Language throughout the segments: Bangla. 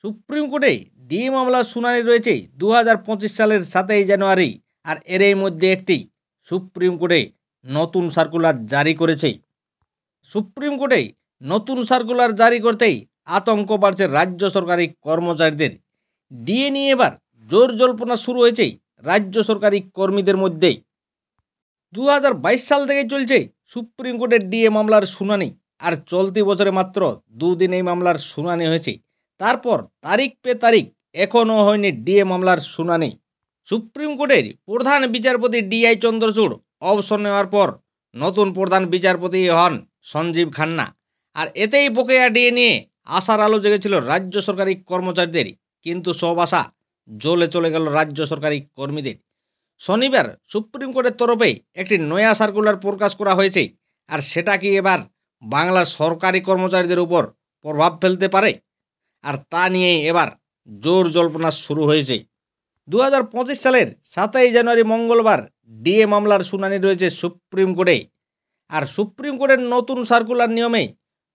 সুপ্রিম কোর্টে ডিএ মামলার শুনানি রয়েছে 2025 সালের 7ই জানুয়ারি। আর এরই মধ্যে একটি সুপ্রিম কোর্টে নতুন সার্কুলার জারি করেছে। সুপ্রিম কোর্টে নতুন সার্কুলার জারি করতেই আতঙ্ক বাড়ছে রাজ্য সরকারি কর্মচারীদের। ডিএ নিয়ে এবার জোর জল্পনা শুরু হয়েছে রাজ্য সরকারি কর্মীদের মধ্যে। 2022 সাল থেকে চলছে সুপ্রিম কোর্টের ডিএ মামলার শুনানি। আর চলতি বছরে মাত্র 2 দিন এই মামলার শুনানি হয়েছে। তারপর তারিখ পে তারিখ এখনও হয়নি ডিএ মামলার শুনানি। সুপ্রিম কোর্টের প্রধান বিচারপতি ডিআই চন্দ্রচূড় অবসর নেওয়ার পর নতুন প্রধান বিচারপতি হন সঞ্জীব খান্না। আর এতেই বকেয়া ডিএ নিয়ে আশার আলো জেগেছিল রাজ্য সরকারি কর্মচারীদের, কিন্তু সব আশা জ্বলে চলে গেল রাজ্য সরকারি কর্মীদের। শনিবার সুপ্রিম কোর্টের তরফে একটি নয়া সার্কুলার প্রকাশ করা হয়েছে। আর সেটা কি এবার বাংলার সরকারি কর্মচারীদের উপর প্রভাব ফেলতে পারে? আর তা নিয়েই এবার জোর জল্পনা শুরু হয়েছে। 2025 সালের 7ই জানুয়ারি মঙ্গলবার ডিএ মামলার শুনানি রয়েছে সুপ্রিম কোর্টে। আর সুপ্রিম কোর্টের নতুন সার্কুলার নিয়মে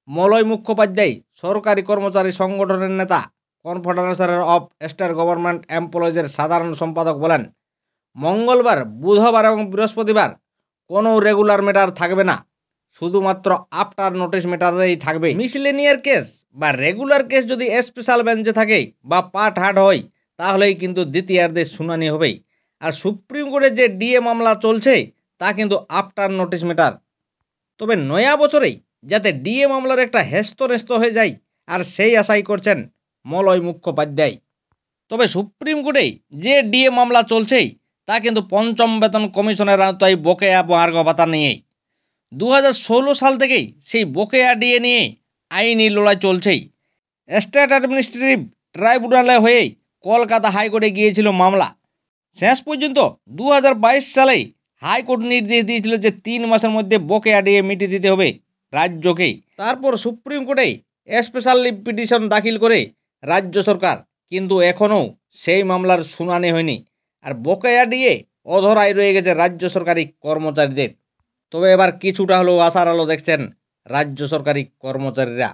মলয় মুখোপাধ্যায়, সরকারি কর্মচারী সংগঠনের নেতা, কনফেডারেশন অফ স্টেট গভর্নমেন্ট এমপ্লয়িজের সাধারণ সম্পাদক বলেন, মঙ্গলবার, বুধবার এবং বৃহস্পতিবার কোনো রেগুলার ম্যাটার থাকবে না, শুধুমাত্র আফটার নোটিশ ম্যাটারেই থাকবে। মিসলেনিয়ার কেস বা রেগুলার কেস যদি স্পেশাল বেঞ্চে থাকে বা পার্ট হার্ড হয়, তাহলেই কিন্তু দ্বিতীয়ার্ধের শুনানি হবে। আর সুপ্রিম কোর্টে যে ডিএ মামলা চলছে তা কিন্তু আফটার নোটিশ ম্যাটার। তবে নয়া বছরেই যাতে ডিএ মামলার একটা হেস্তনেস্ত হয়ে যায়, আর সেই আশাই করছেন মলয় মুখোপাধ্যায়। তবে সুপ্রিম কোর্টে যে ডিএ মামলা চলছে তা কিন্তু পঞ্চম বেতন কমিশনের আওতায় বকেয়া মহার্ঘ ভাতা নিয়ে। 2016 সাল থেকেই সেই বকেয়া ডিএ নিয়ে আইনি লড়াই চলছেই। স্টেট অ্যাডমিনিস্ট্রেটিভ ট্রাইব্যুনালে হয়ে কলকাতা হাইকোর্টে গিয়েছিল মামলা। শেষ পর্যন্ত 2022 সালে হাইকোর্ট নির্দেশ দিয়েছিল যে 3 মাসের মধ্যে বকেয়া ডিএ মিটিয়ে দিতে হবে রাজ্যকে। তারপর সুপ্রিম কোর্টে স্পেশাল লিভ পিটিশন দাখিল করে রাজ্য সরকার, কিন্তু এখনও সেই মামলার শুনানি হয়নি। আর বকেয়া ডিএ অধরাই রয়ে গেছে রাজ্য সরকারি কর্মচারীদের। তবে এবার কিছুটা হলেও আশার আলো দেখছেন রাজ্য সরকারি কর্মচারীরা।